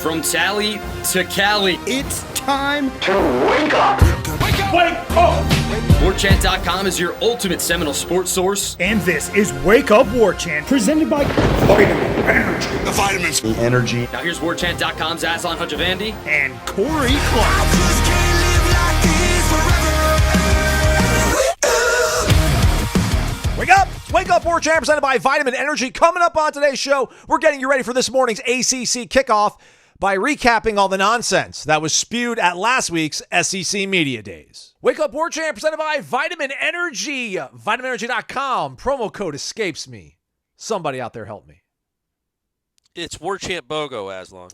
From Tally to Cali. It's time to wake up. Wake up! Wake up! Warchant.com is your ultimate Seminole sports source. And this is Wake Up Warchant, presented by Vitamin Energy. The vitamins. The energy. Now here's Warchant.com's Aslan Hajavandi and Corey Clark. Wake up! Wake Up Warchant, presented by Vitamin Energy. Coming up on today's show, we're getting you ready for this morning's ACC Kickoff by recapping all the nonsense that was spewed at last week's SEC Media Days. Wake Up Warchant, presented by Vitamin Energy. VitaminEnergy.com. Promo code escapes me. Somebody out there help me. It's Warchant BOGO, Aslan.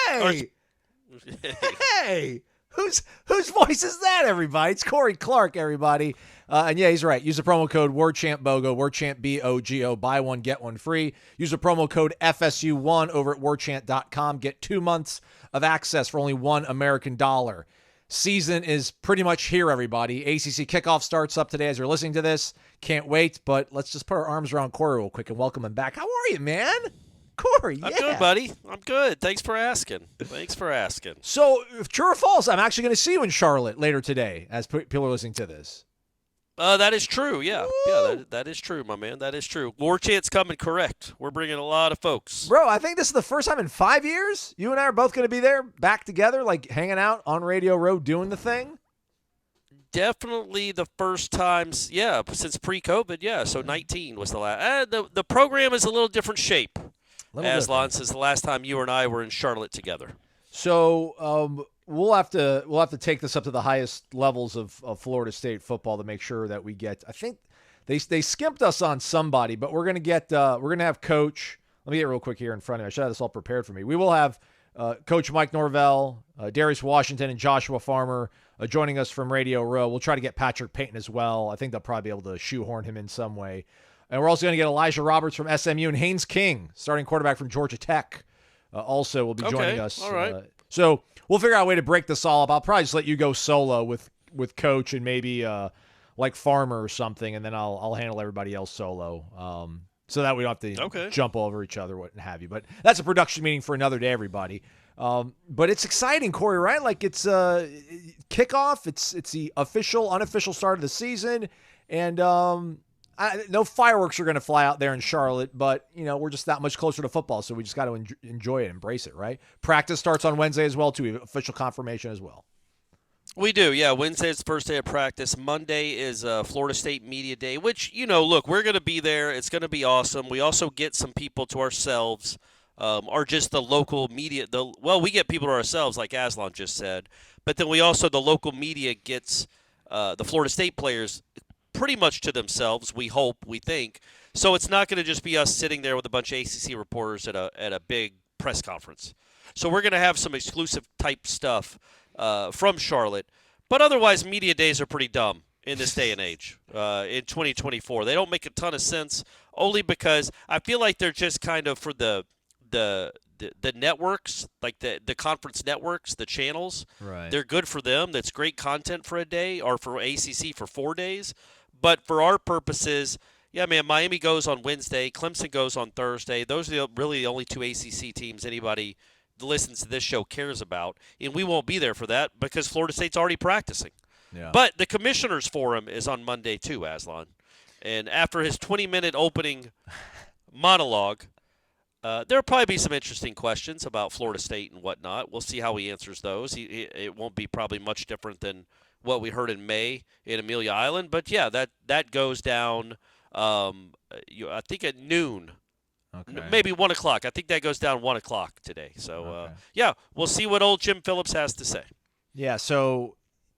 Hey! Hey! Whose voice is that, everybody? It's Corey Clark, everybody. And yeah, he's right. Use the promo code WarchantBOGO, Warchant BOGO. Buy one, get one free. Use the promo code FSU1 over at warchant.com. Get 2 months of access for only $1 American dollar. Season is pretty much here, everybody. ACC Kickoff starts up today as you're listening to this. Can't wait, but let's just put our arms around Corey real quick and welcome him back. How are you, man? Corey, yeah. I'm good, buddy. I'm good. Thanks for asking. So, if true or false, I'm actually going to see you in Charlotte later today as people are listening to this. That is true, yeah. Woo! Yeah, that is true, my man. That is true. Warchant's coming correct. We're bringing a lot of folks. Bro, I think this is the first time in 5 years you and I are both going to be there, back together, like hanging out on Radio Row doing the thing. Definitely the first times, yeah, since pre-COVID, yeah. So 19 was the last. The program is a little different shape, Aslan, since the last time you and I were in Charlotte together. So we'll have to take this up to the highest levels of Florida State football to make sure that we get. I think they skimped us on somebody, but we're gonna have Coach. Let me get real quick here in front of me. I should have this all prepared for me. We will have Coach Mike Norvell, Darius Washington, and Joshua Farmer joining us from Radio Row. We'll try to get Patrick Payton as well. I think they'll probably be able to shoehorn him in some way. And we're also going to get Elijah Roberts from SMU and Haynes King, starting quarterback from Georgia Tech, also will be joining us. All right. So we'll figure out a way to break this all up. I'll probably just let you go solo with Coach and maybe like Farmer or something, and then I'll handle everybody else solo. So that we don't have to jump over each other, what have you. But that's a production meeting for another day, everybody. But it's exciting, Corey, right? Like it's kickoff. It's the official, unofficial start of the season, and no fireworks are going to fly out there in Charlotte, but we're just that much closer to football, so we just got to enjoy it, embrace it, right? Practice starts on Wednesday as well, too. We have official confirmation as well. We do, yeah. Wednesday is the first day of practice. Monday is Florida State Media Day, which, look, we're going to be there. It's going to be awesome. We also get some people to ourselves, or just the local media. We get people to ourselves, like Aslan just said, but then the local media gets the Florida State players pretty much to themselves, we hope, we think. So it's not going to just be us sitting there with a bunch of ACC reporters at a big press conference. So we're going to have some exclusive type stuff from Charlotte. But otherwise, media days are pretty dumb in this day and age, in 2024. They don't make a ton of sense, only because I feel like they're just kind of for the networks, like the conference networks, the channels. Right. They're good for them. That's great content for a day, or for ACC for 4 days. But for our purposes, yeah, man, Miami goes on Wednesday. Clemson goes on Thursday. Those are really the only two ACC teams anybody that listens to this show cares about. And we won't be there for that because Florida State's already practicing. Yeah. But the Commissioners Forum is on Monday too, Aslan. And after his 20-minute opening monologue, there'll probably be some interesting questions about Florida State and whatnot. We'll see how he answers those. It won't be probably much different than what we heard in May in Amelia Island. But, yeah, that goes down, I think, at noon. Okay. Maybe 1 o'clock. I think that goes down 1 o'clock today. So, yeah, we'll see what old Jim Phillips has to say. Yeah, so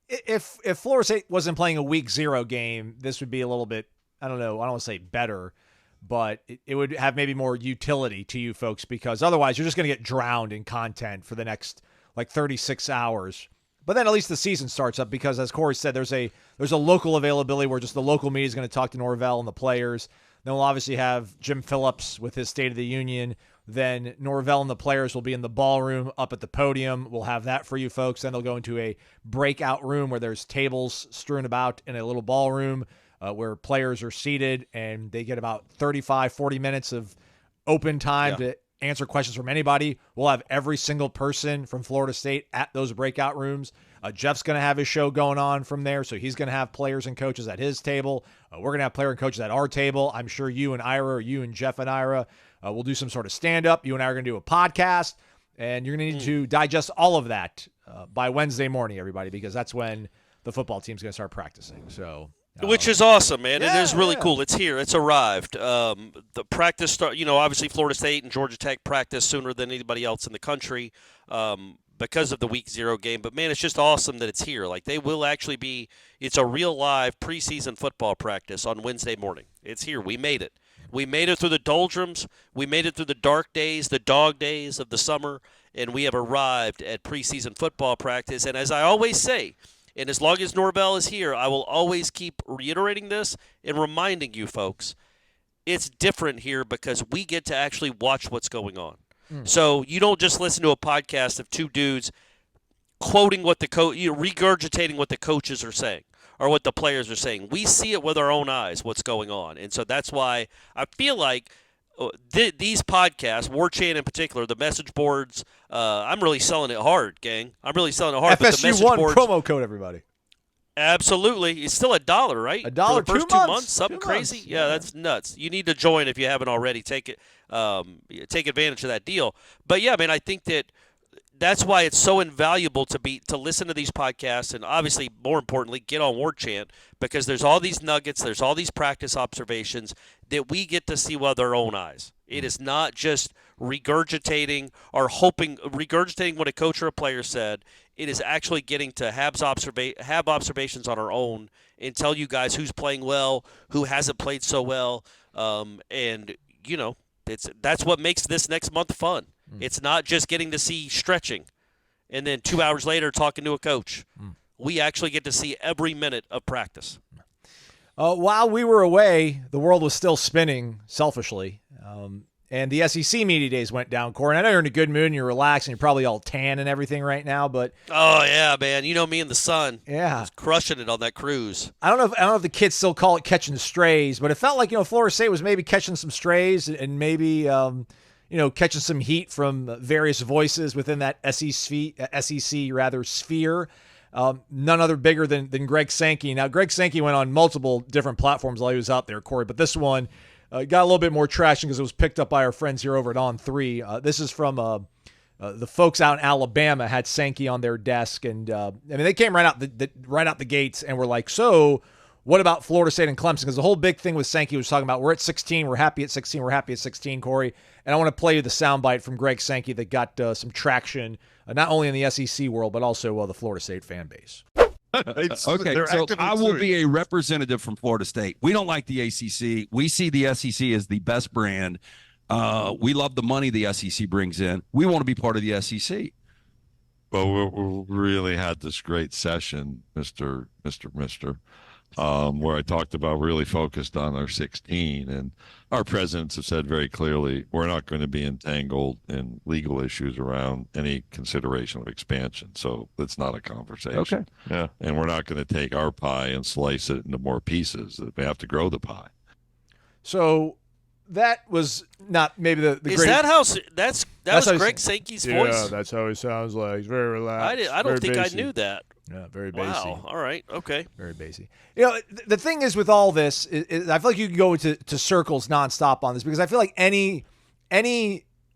if Florida State wasn't playing a week 0 game, this would be a little bit, I don't want to say better, but it would have maybe more utility to you folks, because otherwise you're just going to get drowned in content for the next, 36 hours. But then at least the season starts up because, as Corey said, there's a local availability where just the local media is going to talk to Norvell and the players. Then we'll obviously have Jim Phillips with his State of the Union. Then Norvell and the players will be in the ballroom up at the podium. We'll have that for you folks. Then they'll go into a breakout room where there's tables strewn about in a little ballroom where players are seated, and they get about 35, 40 minutes of open time to answer questions from anybody. We'll have every single person from Florida State at those breakout rooms. Jeff's going to have his show going on from there, so he's going to have players and coaches at his table. We're going to have players and coaches at our table. I'm sure you and Ira, or you and Jeff and Ira, will do some sort of stand-up. You and I are going to do a podcast, and you're going to need to digest all of that by Wednesday morning, everybody, because that's when the football team's going to start practicing. So, which is awesome, man. Yeah, it is really cool. It's here. It's arrived. The practice start. Obviously Florida State and Georgia Tech practice sooner than anybody else in the country because of the Week 0 game. But man, it's just awesome that it's here. Like they will actually be. It's a real live preseason football practice on Wednesday morning. It's here. We made it. We made it through the doldrums. We made it through the dark days, the dog days of the summer, and we have arrived at preseason football practice. And as I always say, and as long as Norvell is here, I will always keep reiterating this and reminding you folks, it's different here because we get to actually watch what's going on. So you don't just listen to a podcast of two dudes quoting what the regurgitating what the coaches are saying or what the players are saying. We see it with our own eyes, what's going on. And so that's why I feel like these podcasts, Warchant in particular, the message boards, I'm really selling it hard, gang. I'm really selling it hard. FSU but the message one boards, promo code, everybody. Absolutely. It's still $1, right? $1 For the first 2 2 months. months, something 2 crazy. months. Yeah, that's nuts. You need to join if you haven't already. Take advantage of that deal. But yeah, man, I think that's why it's so invaluable to listen to these podcasts and obviously more importantly get on Warchant because there's all these nuggets, there's all these practice observations that we get to see with our own eyes. It is not just regurgitating what a coach or a player said. It is actually getting to have observations on our own and tell you guys who's playing well, who hasn't played so well, and that's what makes this next month fun. It's not just getting to see stretching and then 2 hours later talking to a coach. We actually get to see every minute of practice. While we were away, the world was still spinning selfishly. And the SEC Media Days went down, Corey. And I know you're in a good mood and you're relaxed and you're probably all tan and everything right now, but oh yeah, man, you know me and the sun, just crushing it on that cruise. I don't know if the kids still call it catching strays, but it felt like Florida State was maybe catching some strays and maybe catching some heat from various voices within that SEC sphere. None other bigger than Greg Sankey. Now, Greg Sankey went on multiple different platforms while he was out there, Corey, but this one got a little bit more traction because it was picked up by our friends here over at On3. This is from the folks out in Alabama had Sankey on their desk, and they came right out the gates and were like, so what about Florida State and Clemson? Because the whole big thing with Sankey was talking about we're at 16, we're happy at 16, we're happy at 16, Corey. And I want to play you the soundbite from Greg Sankey that got some traction, not only in the SEC world, but also the Florida State fan base. Okay, so I will be a representative from Florida State. We don't like the ACC. We see the SEC as the best brand. We love the money the SEC brings in. We want to be part of the SEC. Well, we really had this great session, Mr. Where I talked about really focused on our 16, and our presidents have said very clearly we're not going to be entangled in legal issues around any consideration of expansion. So it's not a conversation. Okay. Yeah. And we're not going to take our pie and slice it into more pieces. We have to grow the pie. So that was not maybe the greatest. Is that how that was Greg Sankey's voice? Yeah, that's how he sounds like. He's very relaxed. I don't think bassy. I knew that. Yeah, very bassy. Wow. All right. Okay. Very basic. The thing is with all this, is I feel like you can go to circles nonstop on this because I feel like any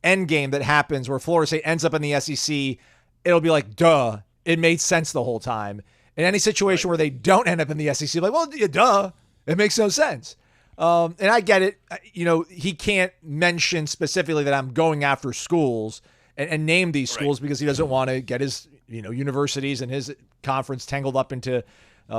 end game that happens where Florida State ends up in the SEC, it'll be like, duh, it made sense the whole time. In any situation where they don't end up in the SEC, like, well, yeah, duh, it makes no sense. And I get it. He can't mention specifically that I'm going after schools and name these schools because he doesn't want to get his universities and his conference tangled up into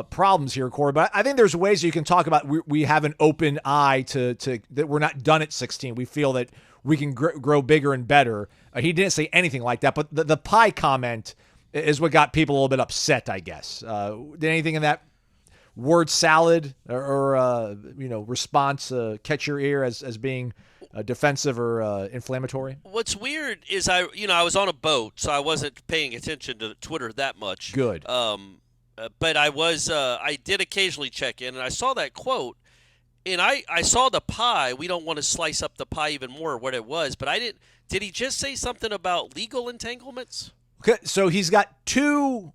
problems here, Corey. But I think there's ways you can talk about we have an open eye to that we're not done at 16. We feel that we can grow bigger and better. He didn't say anything like that, but the pie comment is what got people a little bit upset, I guess. Did anything in that word salad or response catch your ear as being defensive or inflammatory? What's weird is I was on a boat, so I wasn't paying attention to Twitter that much. Good. But I did occasionally check in, and I saw that quote, And I saw the pie. We don't want to slice up the pie even more what it was, but I didn't. Did he just say something about legal entanglements? Okay, so he's got two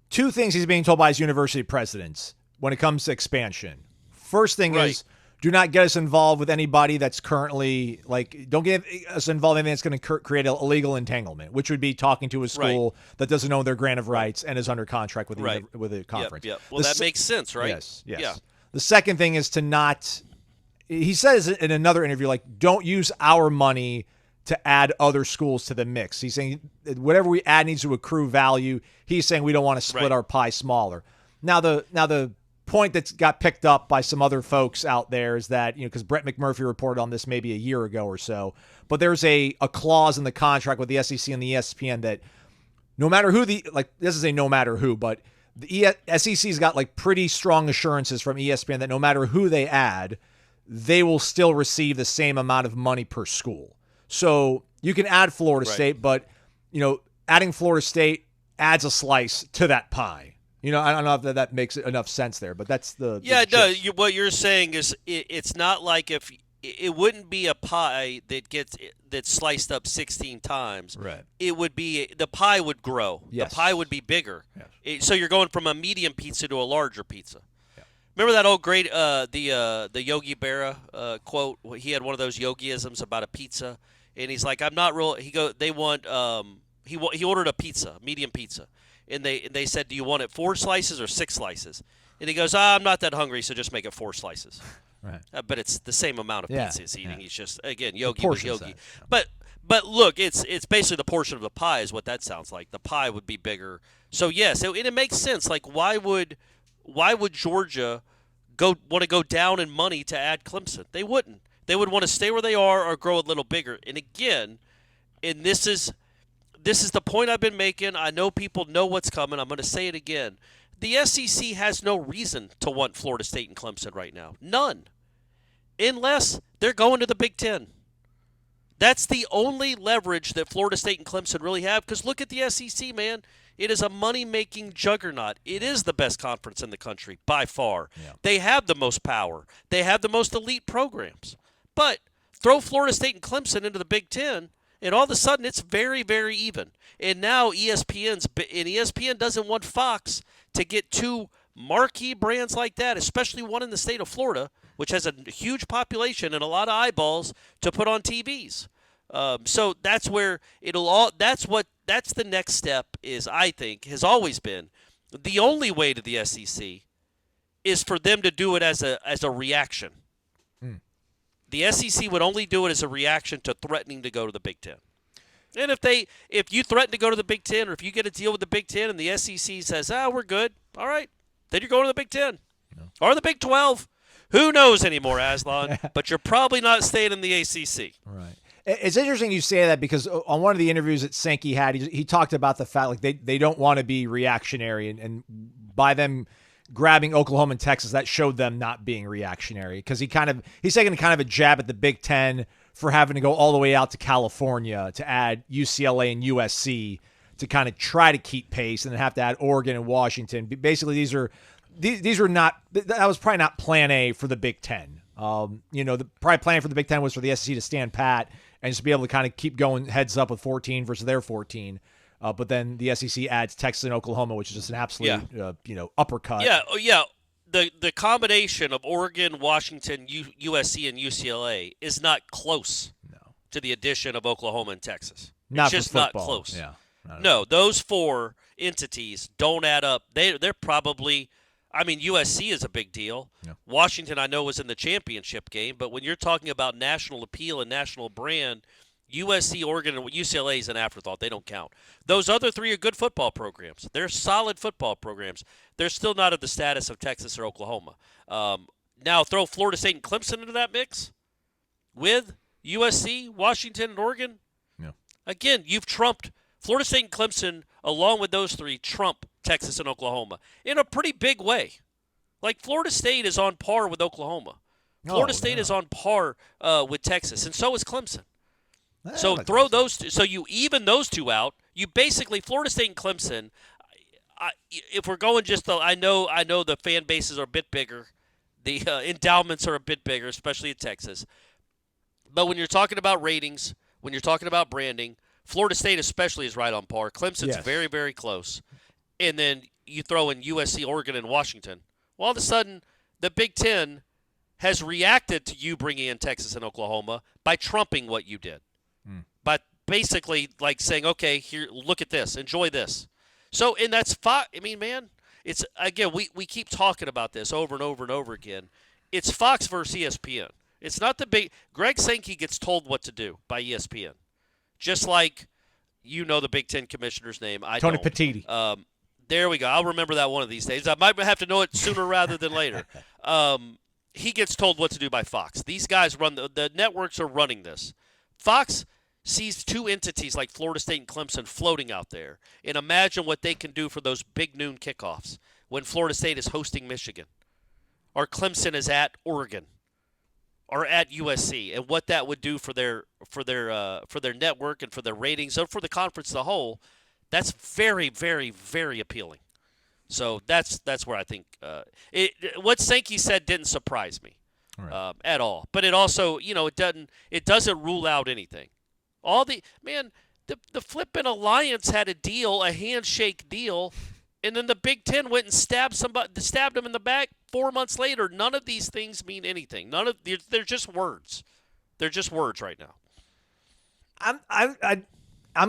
things he's being told by his university presidents when it comes to expansion. First thing is, do not get us involved with anybody that's currently, don't get us involved in anything that's going to create a illegal entanglement, which would be talking to a school that doesn't own their grant of rights and is under contract with the conference. Yep. Well, that makes sense, right? Yes. Yeah. The second thing is to not, he says in another interview, don't use our money to add other schools to the mix. He's saying whatever we add needs to accrue value. He's saying we don't want to split our pie smaller. Now the point that's got picked up by some other folks out there is that, because Brett McMurphy reported on this maybe a year ago or so, but there's a clause in the contract with the SEC and the ESPN that no matter who this is a no matter who, but the SEC's got pretty strong assurances from ESPN that no matter who they add, they will still receive the same amount of money per school. So you can add Florida State, but, adding Florida State adds a slice to that pie. I don't know if that makes enough sense there, but that's the it does. What you're saying is it's not like if it wouldn't be a pie that's sliced up 16 times. Right. It would be the pie would grow. Yes. The pie would be bigger. Yes. So you're going from a medium pizza to a larger pizza. Yeah. Remember that old great the Yogi Berra quote? He had one of those yogiisms about a pizza. And he's like, I'm not real. They want. He ordered a pizza, medium pizza, and they said, do you want it 4 slices or 6 slices? And he goes, I'm not that hungry, so just make it 4 slices. Right. But it's the same amount of pizza he's eating. He's just Yogi was Yogi. But look, it's basically the portion of the pie is what that sounds like. The pie would be bigger. So yes, and it makes sense. Why would Georgia want to go down in money to add Clemson? They wouldn't. They would want to stay where they are or grow a little bigger. And again, this is the point I've been making. I know people know what's coming. I'm going to say it again. The SEC has no reason to want Florida State and Clemson right now. None. Unless they're going to the Big Ten. That's the only leverage that Florida State and Clemson really have. Because look at the SEC, man. It is a money-making juggernaut. It is the best conference in the country by far. Yeah. They have the most power. They have the most elite programs. But throw Florida State and Clemson into the Big Ten, and all of a sudden it's very, very even. And now ESPN doesn't want Fox to get 2 marquee brands like that, especially one in the state of Florida, which has a huge population and a lot of eyeballs to put on TVs. So that's where that's the next step is, I think, has always been the only way to the SEC is for them to do it as a reaction. The SEC would only do it as a reaction to threatening to go to the Big Ten. And if you threaten to go to the Big Ten, or if you get a deal with the Big Ten and the SEC says, we're good, all right, then you're going to the Big Ten. No. Or the Big 12. Who knows anymore, Aslan? But you're probably not staying in the ACC. Right. It's interesting you say that because on one of the interviews that Sankey had, he talked about the fact they don't want to be reactionary, and by them grabbing Oklahoma and Texas, that showed them not being reactionary because he's taking kind of a jab at the Big Ten for having to go all the way out to California to add UCLA and USC to kind of try to keep pace, and then have to add Oregon and Washington. Basically, these are not, that was probably not plan A for the Big Ten. The probably plan for the Big Ten was for the SEC to stand pat and just be able to kind of keep going heads up with 14 versus their 14. But then the SEC adds Texas and Oklahoma, which is just an absolute, uppercut. Yeah. The combination of Oregon, Washington, USC, and UCLA is not close to the addition of Oklahoma and Texas. It's just not close. Yeah. No, those 4 entities don't add up. They're probably, USC is a big deal. Yeah. Washington, I know, was in the championship game, but when you're talking about national appeal and national brand, USC, Oregon, and UCLA is an afterthought. They don't count. Those other 3 are good football programs. They're solid football programs. They're still not at the status of Texas or Oklahoma. Now throw Florida State and Clemson into that mix with USC, Washington, and Oregon. Yeah. Again, you've trumped Florida State and Clemson, along with those 3, trump Texas and Oklahoma in a pretty big way. Florida State is on par with Oklahoma. Florida State is on par with Texas, and so is Clemson. So throw those two. So you even those 2 out. You basically Florida State and Clemson. If we're going just, I know the fan bases are a bit bigger the endowments are a bit bigger, especially at Texas. But when you're talking about ratings, when you're talking about branding, Florida State especially is right on par. Clemson's very, very close. And then you throw in USC, Oregon, and Washington. Well, all of a sudden, the Big Ten has reacted to you bringing in Texas and Oklahoma by trumping what you did. But basically like saying, okay, here, look at this, enjoy this. So, and that's I mean, man, it's, again, we keep talking about this over and over and over again. It's Fox versus ESPN. It's not the big – Greg Sankey gets told what to do by ESPN. Just like the Big Ten commissioner's name. Tony Petitti. There we go. I'll remember that one of these days. I might have to know it sooner rather than later. He gets told what to do by Fox. These guys run – the networks are running this. Fox sees two entities like Florida State and Clemson floating out there. And imagine what they can do for those big noon kickoffs when Florida State is hosting Michigan or Clemson is at Oregon or at USC, and what that would do for their network and for their ratings or for the conference as a whole. That's very, very, very appealing. So that's where I think what Sankey said didn't surprise me at all. But it also, it doesn't rule out anything. The flippin' Alliance had a deal, a handshake deal, and then the Big Ten went and stabbed him in the back 4 months later. None of these things mean anything. They're just words. They're just words right now. I'm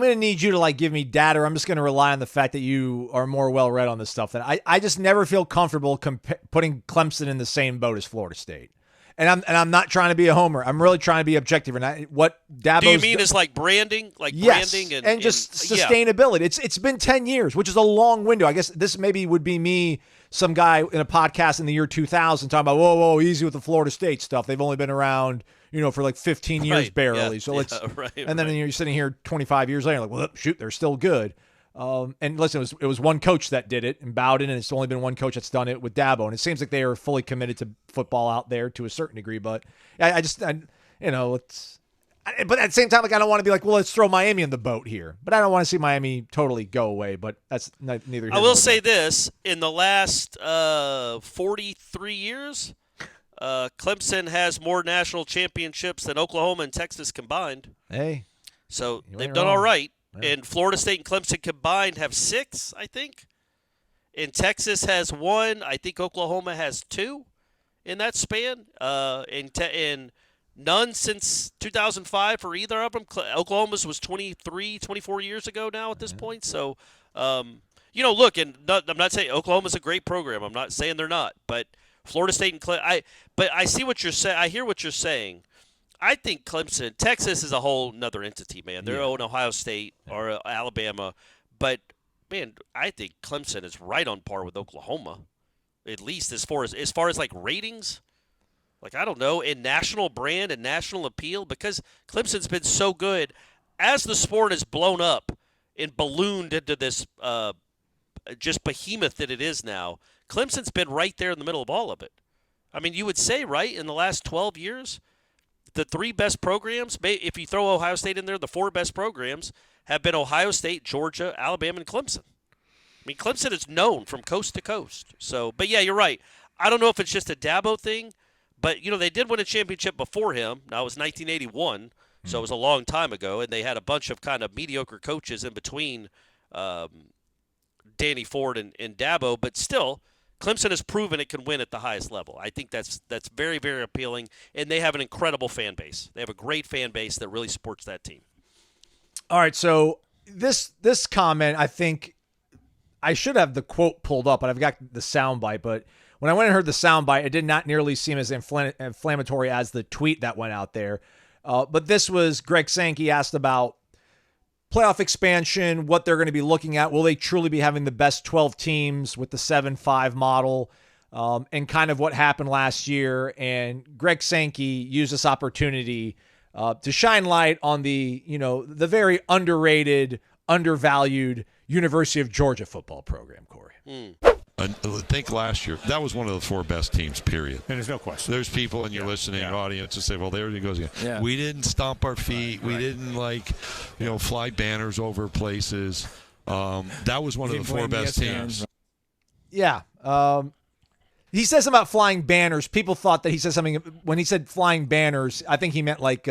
going to need you to give me data, or I'm just going to rely on the fact that you are more well-read on this stuff. I just never feel comfortable putting Clemson in the same boat as Florida State. And I'm not trying to be a homer. I'm really trying to be objective. And what Dabo's do you mean is branding? Branding and just sustainability. Yeah. It's been 10 years, which is a long window. I guess this maybe would be me, some guy in a podcast in the year 2000 talking about, whoa, easy with the Florida State stuff. They've only been around, for 15 years barely. Yeah, so let's and then you're sitting here 25 years later, well, shoot, they're still good. And listen, it was one coach that did it in Bowden, and it's only been one coach that's done it with Dabo. And it seems like they are fully committed to football out there to a certain degree. But but at the same time, I don't want to be well, let's throw Miami in the boat here. But I don't want to see Miami totally go away. But that's neither here nor there. I will say this: in the last 43 years, Clemson has more national championships than Oklahoma and Texas combined. Hey, so they've done all right. Yeah. And Florida State and Clemson combined have 6, I think. And Texas has 1. I think Oklahoma has 2 in that span. And none since 2005 for either of them. Oklahoma's was 24 years ago now at this point. So, look, and I'm not saying Oklahoma's a great program. I'm not saying they're not. But Florida State and Clemson, I see what you're saying. I hear what you're saying. I think Clemson, Texas is a whole nother entity, man. They're on Ohio State or Alabama. But, man, I think Clemson is right on par with Oklahoma, at least as far as ratings. I don't know, in national brand and national appeal, because Clemson's been so good. As the sport has blown up and ballooned into this just behemoth that it is now, Clemson's been right there in the middle of all of it. I mean, you would say, right, in the last 12 years, the 3 best programs, if you throw Ohio State in there, the 4 best programs have been Ohio State, Georgia, Alabama, and Clemson. I mean, Clemson is known from coast to coast. So, but yeah, you're right. I don't know if it's just a Dabo thing, but, they did win a championship before him. Now, it was 1981, so it was a long time ago, and they had a bunch of kind of mediocre coaches in between Danny Ford and Dabo, but still, Clemson has proven it can win at the highest level. I think that's very, very appealing, and they have an incredible fan base. They have a great fan base that really supports that team. All right, so this comment, I think I should have the quote pulled up, but I've got the soundbite. But when I went and heard the soundbite, it did not nearly seem as inflammatory as the tweet that went out there. But this was Greg Sankey asked about playoff expansion, what they're going to be looking at. Will they truly be having the best 12 teams with the 7-5 model, and kind of what happened last year? And Greg Sankey used this opportunity to shine light on the very underrated, undervalued University of Georgia football program, Corey. I think last year, that was one of the 4 best teams, period. And there's no question. There's people in your listening audience that say, well, there he goes again. Yeah. We didn't stomp our feet. We didn't, fly banners over places. That was one of the 4 best teams. Yeah. He says something about flying banners. People thought that he said something when he said flying banners. I think he meant like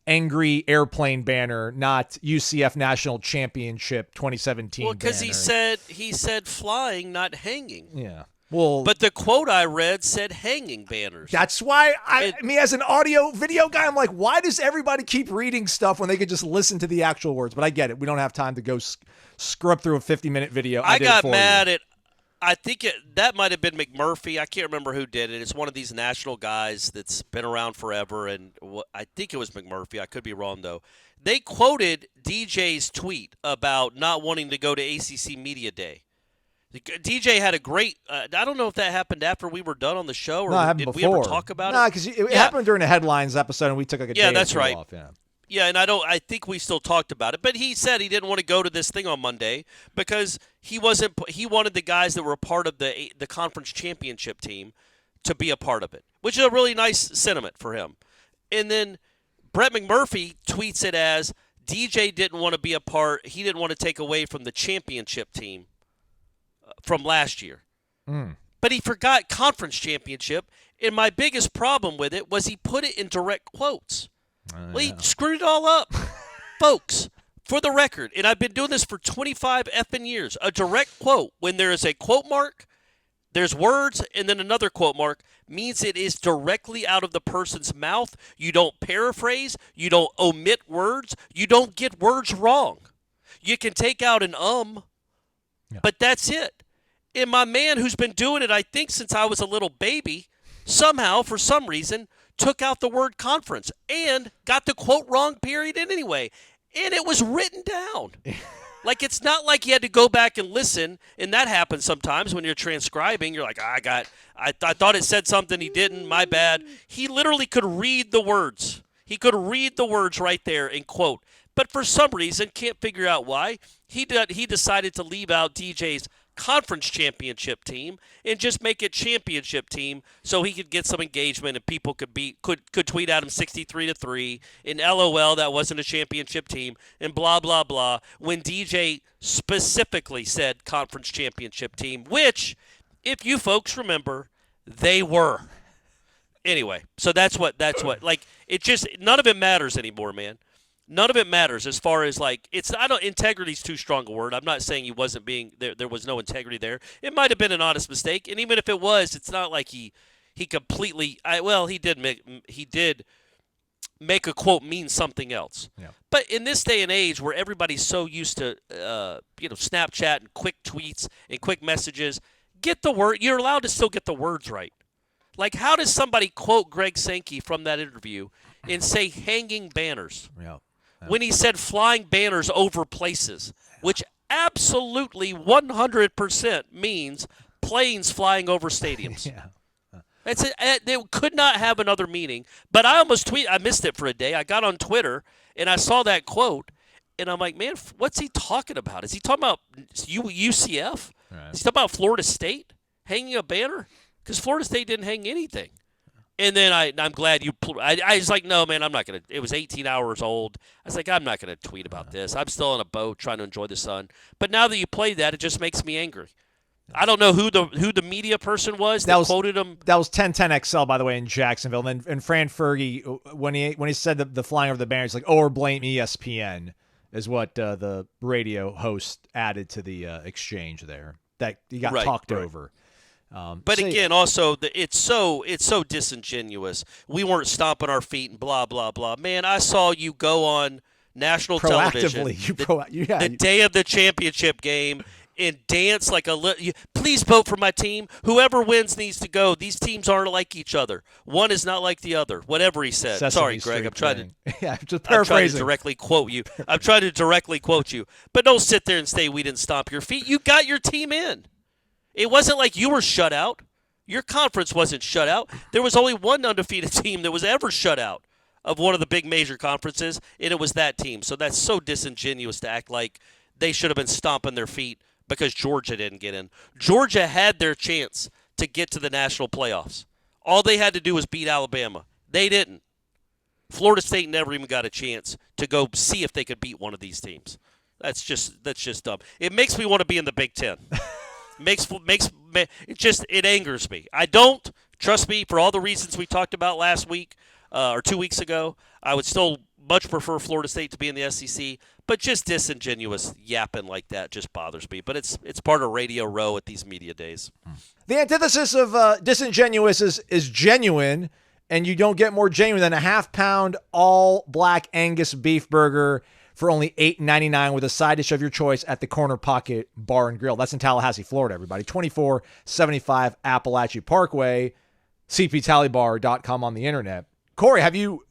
angry airplane banner, not UCF National Championship 2017. Well, because banner. he said flying, not hanging. Yeah. Well, but the quote I read said hanging banners. That's why I mean, as an audio video guy, I'm like, why does everybody keep reading stuff when they could just listen to the actual words? But I get it. We don't have time to go scrub through a 50-minute video. I got mad at. I think that might have been McMurphy. I can't remember who did it. It's one of these national guys that's been around forever, and I think it was McMurphy. I could be wrong, though. They quoted DJ's tweet about not wanting to go to ACC Media Day. DJ had a great I don't know if that happened after we were done on the show, or did we ever talk about it? No, because it happened during the headlines episode, and we took like a day that's right. off. Yeah, and I think we still talked about it, but he said he didn't want to go to this thing on Monday because he wanted the guys that were a part of the conference championship team to be a part of it, which is a really nice sentiment for him. And then Brett McMurphy tweets it as DJ didn't want to be a part, he didn't want to take away from the championship team from last year. But he forgot conference championship, and my biggest problem with it was he put it in direct quotes. Well, he screwed it all up. Folks, for the record, and I've been doing this for 25 effing years, a direct quote, when there is a quote mark, there's words, and then another quote mark, means it is directly out of the person's mouth. You don't paraphrase. You don't omit words. You don't get words wrong. You can take out an but that's it. And my man, who's been doing it, I think, since I was a little baby, somehow, for some reason, took out the word conference and got the quote wrong, period, anyway. And it was written down. Like, it's not like you had to go back and listen, and that happens sometimes when you're transcribing. You're like, I thought it said something, he didn't, my bad. He literally could read the words. He could read the words right there and quote. But for some reason, can't figure out why, he decided to leave out DJ's conference championship team and just make it championship team so he could get some engagement and people could tweet at him 63-3 and LOL that wasn't a championship team and blah blah blah, when DJ specifically said conference championship team, which, if you folks remember, they were. Anyway, so that's what like, it just, none of it matters anymore, man. None of it matters as far as, like, integrity's too strong a word. I'm not saying he wasn't being there was no integrity there. It might have been an honest mistake, and even if it was, it's not like he completely he did make a quote mean something else. Yeah. But in this day and age where everybody's so used to Snapchat and quick tweets and quick messages, get the word. You're allowed to still get the words right. Like, how does somebody quote Greg Sankey from that interview and say hanging banners? Yeah. When he said flying banners over places, which absolutely 100% means planes flying over stadiums. They could not have another meaning. But I missed it for a day. I got on Twitter, and I saw that quote, and I'm like, man, what's he talking about? Is he talking about UCF? Right. Is he talking about Florida State hanging a banner? Because Florida State didn't hang anything. And then I'm glad I was like, no, man, I'm not going to. It was 18 hours old. I was like, I'm not going to tweet about this. I'm still on a boat trying to enjoy the sun. But now that you played that, it just makes me angry. I don't know who the media person was that quoted him. That was 1010XL, by the way, in Jacksonville. And Fran Fergie, when he said the flying over the banner, he's like, or blame ESPN, is what the radio host added to the exchange there. That he got talked over. But again, also, it's so disingenuous. We weren't stomping our feet and blah, blah, blah. Man, I saw you go on national television the day of the championship game and dance like please vote for my team. Whoever wins needs to go. These teams aren't like each other. One is not like the other. Whatever he said. Sesame Sorry, Street Greg. I'm trying to paraphrase directly quote you. I'm trying to directly quote you. But don't sit there and say we didn't stomp your feet. You got your team in. It wasn't like you were shut out. Your conference wasn't shut out. There was only one undefeated team that was ever shut out of one of the big major conferences, and it was that team. So that's so disingenuous to act like they should have been stomping their feet because Georgia didn't get in. Georgia had their chance to get to the national playoffs. All they had to do was beat Alabama. They didn't. Florida State never even got a chance to go see if they could beat one of these teams. That's just dumb. It makes me want to be in the Big Ten. Makes it angers me. I don't trust me for all the reasons we talked about last week or 2 weeks ago. I would still much prefer Florida State to be in the SEC, but just disingenuous yapping like that just bothers me. But it's part of Radio Row at these media days. The antithesis of disingenuous is genuine, and you don't get more genuine than a half-pound all-black Angus beef burger for only $8.99 with a side dish of your choice at the Corner Pocket Bar and Grill. That's in Tallahassee, Florida, everybody. 2475 Appalachia Parkway, cptallybar.com on the internet. Corey, have you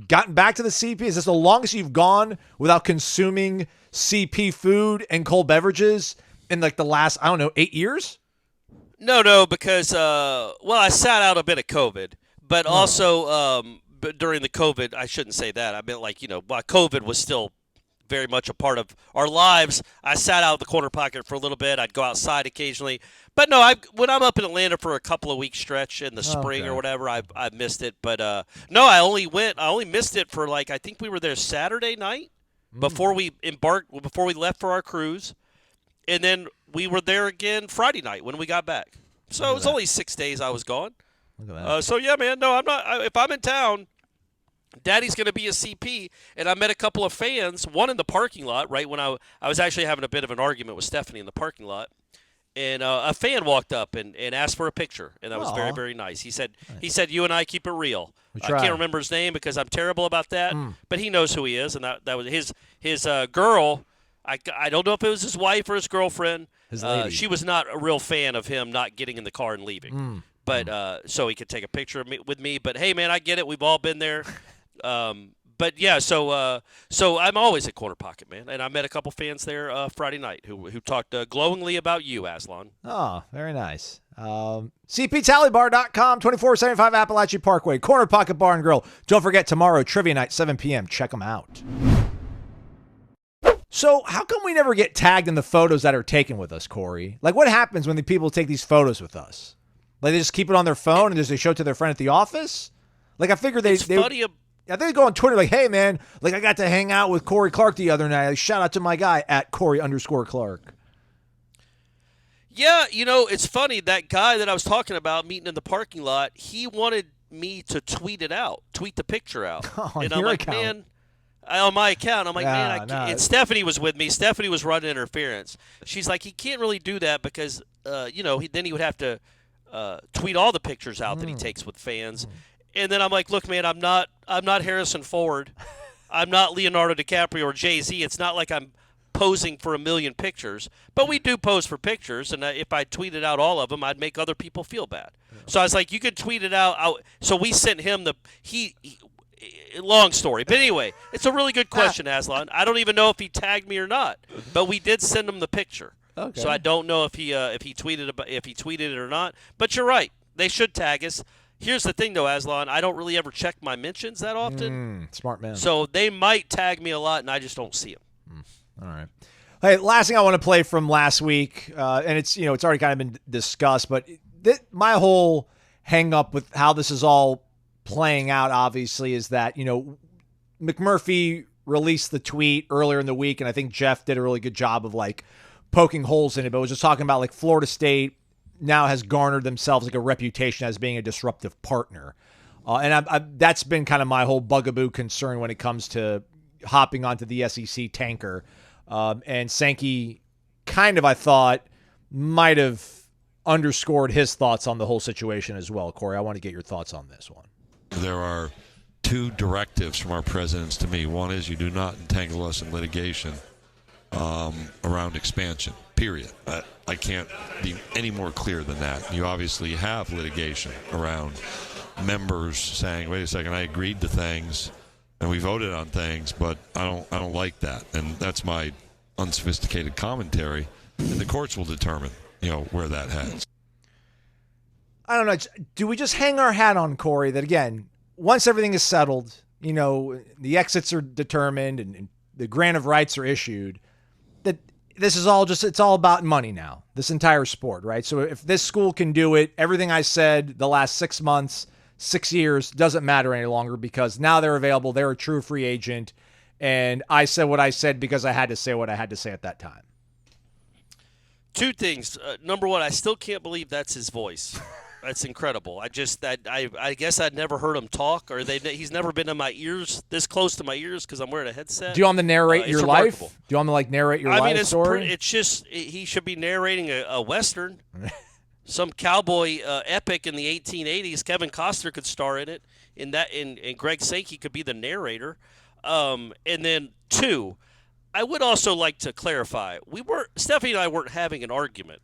gotten back to the CP? Is this the longest you've gone without consuming CP food and cold beverages in like the last, 8 years? No, because, I sat out a bit of COVID, but also but during the COVID, I shouldn't say that. I meant while COVID was still very much a part of our lives, I sat out the Corner Pocket for a little bit. I'd go outside occasionally. But no, when I'm up in Atlanta for a couple of weeks stretch in the spring or whatever, I missed it. But no, I only missed it for I think we were there Saturday night before we left for our cruise. And then we were there again Friday night when we got back. So it was only 6 days I was gone. Look at that. So yeah, man, no, I'm not. If I'm in town, Daddy's going to be a CP, and I met a couple of fans, one in the parking lot, right when I was actually having a bit of an argument with Stephanie in the parking lot, and a fan walked up and asked for a picture, and that was very, very nice. He said, you and I keep it real. I can't remember his name because I'm terrible about that, but he knows who he is, and that was his girl. I don't know if it was his wife or his girlfriend. His lady. She was not a real fan of him not getting in the car and leaving. But so he could take a picture with me. But hey, man, I get it. We've all been there. But yeah, so I'm always at Corner Pocket, man, and I met a couple fans there Friday night who talked glowingly about you, Aslan. Oh, very nice. CPTallybar.com, 2475 Appalachia Parkway, Corner Pocket Bar and Grill. Don't forget tomorrow, Trivia Night, 7 p.m. Check them out. So how come we never get tagged in the photos that are taken with us, Corey? What happens when the people take these photos with us? They just keep it on their phone and just they show it to their friend at the office? I figure they funny. I think they go on Twitter hey, man, I got to hang out with Corey Clark the other night. Shout out to my guy at Corey_Clark. Yeah, it's funny. That guy that I was talking about meeting in the parking lot, he wanted me to tweet the picture out. And I'm like, man, on my account, I'm like, and Stephanie was with me. Stephanie was running interference. She's like, he can't really do that because, then he would have to tweet all the pictures out that he takes with fans. And then I'm like, look, man, I'm not Harrison Ford. I'm not Leonardo DiCaprio or Jay-Z. It's not like I'm posing for a million pictures. But we do pose for pictures. And if I tweeted out all of them, I'd make other people feel bad. So I was like, you can tweet it out. So we sent him long story. But anyway, it's a really good question, Aslan. I don't even know if he tagged me or not. But we did send him the picture. Okay. So I don't know if he tweeted it or not. But you're right. They should tag us. Here's the thing, though, Aslan. I don't really ever check my mentions that often. Smart man. So they might tag me a lot, and I just don't see them. All right. Hey, last thing I want to play from last week, and it's it's already kind of been discussed, but my whole hang-up with how this is all playing out, obviously, is that McMurphy released the tweet earlier in the week, and I think Jeff did a really good job of poking holes in it, but was just talking about Florida State now has garnered themselves a reputation as being a disruptive partner. And that's been kind of my whole bugaboo concern when it comes to hopping onto the SEC tanker. And Sankey I thought, might have underscored his thoughts on the whole situation as well. Corey, I want to get your thoughts on this one. There are two directives from our presidents to me. One is you do not entangle us in litigation around expansion, period. I can't be any more clear than that. You obviously have litigation around members saying, wait a second, I agreed to things and we voted on things, but I don't like that. And that's my unsophisticated commentary, and the courts will determine, where that heads. I don't know. Do we just hang our hat on, Corey, that again, once everything is settled, the exits are determined and the grant of rights are issued, that this is all it's all about money now, this entire sport, right? So if this school can do it, everything I said the last 6 months, 6 years doesn't matter any longer because now they're available. They're a true free agent. And I said what I said because I had to say what I had to say at that time. Two things. Number one, I still can't believe that's his voice. That's incredible. I guess I'd never heard him talk, or he's never been in my ears, this close to my ears, because I'm wearing a headset. Do you want him to narrate your life? Remarkable. Do you want him to narrate your life story? It's just he should be narrating a Western, some cowboy epic in the 1880s. Kevin Costner could star in it. And Greg Sankey could be the narrator. And then two, I would also like to clarify, Stephanie and I weren't having an argument.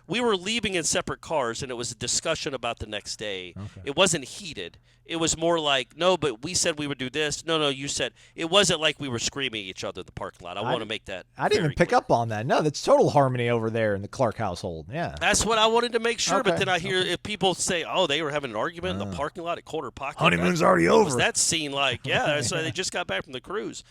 We were leaving in separate cars, and it was a discussion about the next day. Okay. It wasn't heated. It was more like, no, but we said we would do this. No, you said. It wasn't like we were screaming at each other in the parking lot. I want to make that I didn't even pick up on that. No, that's total harmony over there in the Clark household. Yeah. That's what I wanted to make sure, but then I hear if people say, oh, they were having an argument in the parking lot at Quarter Pocket. Honeymoon's already over. What was that scene like? Yeah, so they just got back from the cruise.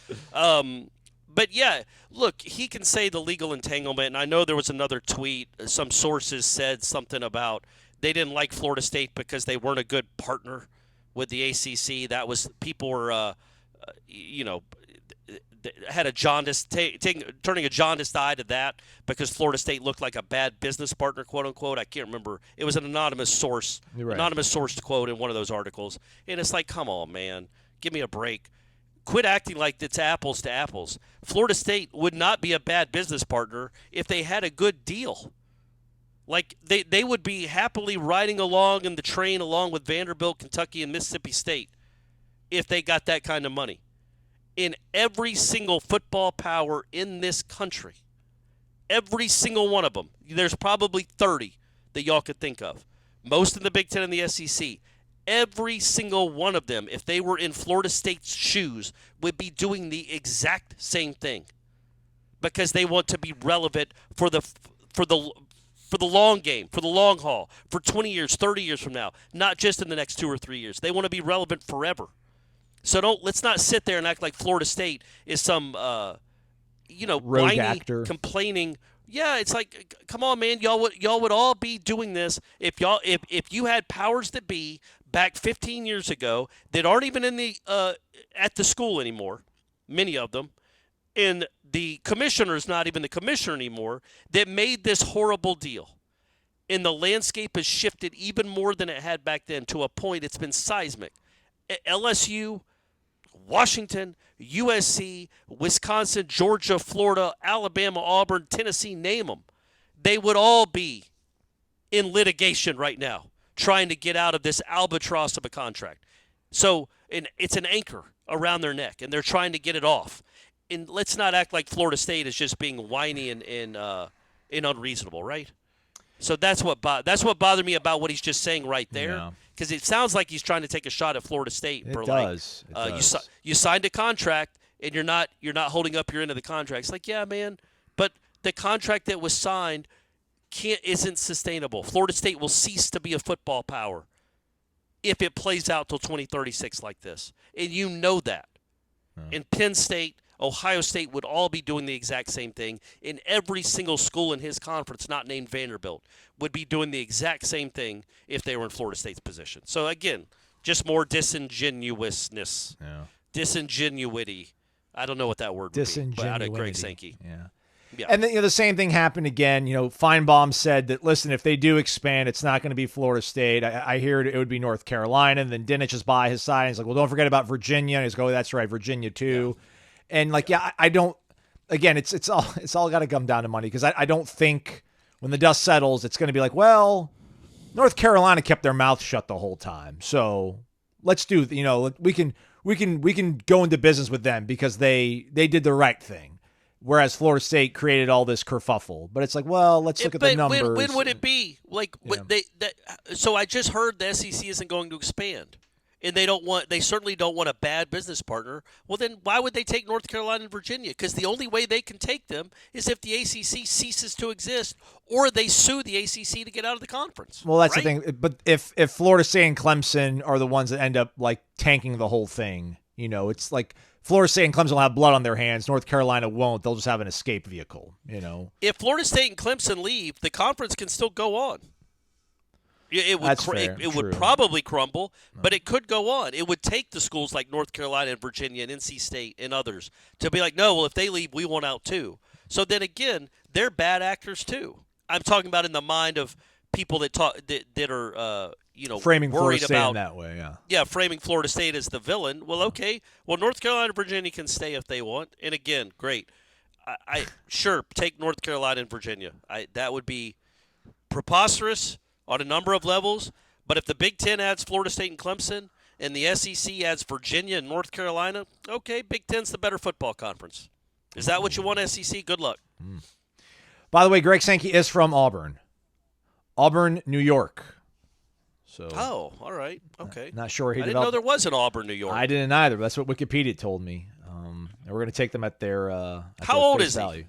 But, yeah, look, he can say the legal entanglement, and I know there was another tweet. Some sources said something about they didn't like Florida State because they weren't a good partner with the ACC. That was people were, had a jaundiced turning a jaundiced eye to that because Florida State looked like a bad business partner, quote unquote. I can't remember. It was an anonymous source, anonymous sourced quote in one of those articles, and it's like, come on, man, give me a break. Quit acting like it's apples to apples. Florida State would not be a bad business partner if they had a good deal. Like, they would be happily riding along in the train along with Vanderbilt, Kentucky, and Mississippi State if they got that kind of money. In every single football power in this country, every single one of them, there's probably 30 that y'all could think of. Most in the Big Ten and the SEC. Every single one of them, if they were in Florida State's shoes, would be doing the exact same thing because they want to be relevant for the long game, for the long haul, for 20 years, 30 years from now, not just in the next 2 or 3 years. They want to be relevant forever. So let's not sit there and act like Florida State is some rogue whiny, actor complaining. Yeah, it's like, come on, man, y'all would all be doing this if you had powers that be back 15 years ago that aren't even in the at the school anymore, many of them, and the commissioner's not even the commissioner anymore, that made this horrible deal. And the landscape has shifted even more than it had back then to a point it's been seismic. LSU, Washington, USC, Wisconsin, Georgia, Florida, Alabama, Auburn, Tennessee, name them. They would all be in litigation right now trying to get out of this albatross of a contract. So it's an anchor around their neck, and they're trying to get it off. And let's not act like Florida State is just being whiny and unreasonable, right? So that's what bothered me about what he's just saying right there, because it sounds like he's trying to take a shot at Florida State. It does. You signed a contract and you're not holding up your end of the contract. It's like, yeah, man, but the contract that was signed isn't sustainable. Florida State will cease to be a football power if it plays out till 2036 like this, and you know that. And Penn State, Ohio State would all be doing the exact same thing, and every single school in his conference, not named Vanderbilt, would be doing the exact same thing if they were in Florida State's position. So, again, just more disingenuousness, disingenuity. I don't know what that word would be, but out of Greg Sankey. Yeah. And then the same thing happened again. Feinbaum said that, listen, if they do expand, it's not going to be Florida State. I hear it would be North Carolina. And then Dinich is by his side. And he's like, well, don't forget about Virginia. And he's like, oh, that's right, Virginia too. Yeah. And I don't. Again, it's all got to come down to money, because I don't think when the dust settles, it's going to be like, well, North Carolina kept their mouth shut the whole time, so let's do. We can go into business with them because they did the right thing. Whereas Florida State created all this kerfuffle. But it's like, well, let's look at the numbers. When would it be? So I just heard the SEC isn't going to expand. And they certainly don't want a bad business partner. Well, then why would they take North Carolina and Virginia? Because the only way they can take them is if the ACC ceases to exist, or they sue the ACC to get out of the conference. Well, that's the thing. But if Florida State and Clemson are the ones that end up tanking the whole thing, it's like Florida State and Clemson will have blood on their hands. North Carolina won't. They'll just have an escape vehicle. If Florida State and Clemson leave, the conference can still go on. It would probably crumble, but it could go on. It would take the schools like North Carolina and Virginia and NC State and others to be like, no, well, if they leave, we want out too. So then again, they're bad actors too. I'm talking about in the mind of people that are framing worried Florida State about in that way. Yeah. Yeah, framing Florida State as the villain. Well, okay. Well, North Carolina, Virginia can stay if they want. And again, great. I sure take North Carolina and Virginia. That would be preposterous on a number of levels. But if the Big Ten adds Florida State and Clemson, and the SEC adds Virginia and North Carolina, okay, Big Ten's the better football conference. Is that what you want, SEC? Good luck. By the way, Greg Sankey is from Auburn, New York. So. Oh, all right. Okay. Not sure he I didn't know there was an Auburn, New York. I didn't either. But that's what Wikipedia told me. And we're going to take them at their How old face is value.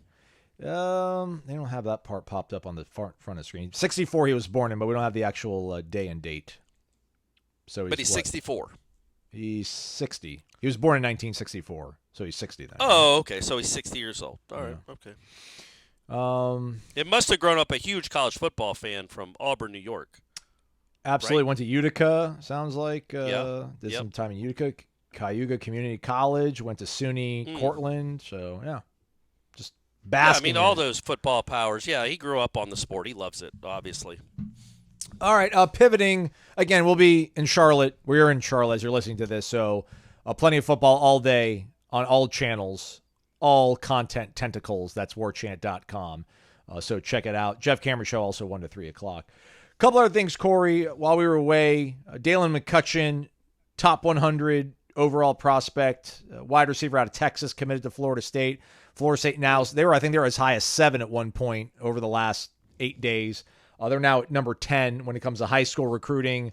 They don't have that part popped up on the front of the screen. 64 he was born in, but we don't have the actual day and date. So he's 64. He's 60. He was born in 1964, so he's 60 then. Oh, okay. So he's 60 years old. All right. Okay. It must have grown up a huge college football fan from Auburn, New York. Absolutely. Right? Went to Utica, sounds like. Yep. Did some time in Utica. Cayuga Community College. Went to SUNY Cortland. So, yeah. Just basking. Yeah, all those football powers. Yeah, he grew up on the sport. He loves it, obviously. All right. Pivoting. Again, we'll be in Charlotte. We're in Charlotte as you're listening to this. So, plenty of football all day on all channels, all content tentacles. That's warchant.com. So, check it out. Jeff Cameron Show also 1 to 3 o'clock. Couple other things, Corey. While we were away, Dalen McCutcheon, top 100 overall prospect, wide receiver out of Texas, committed to Florida State. Florida State now, I think they were as high as 7 at one point over the last 8 days. They're now at number 10 when it comes to high school recruiting.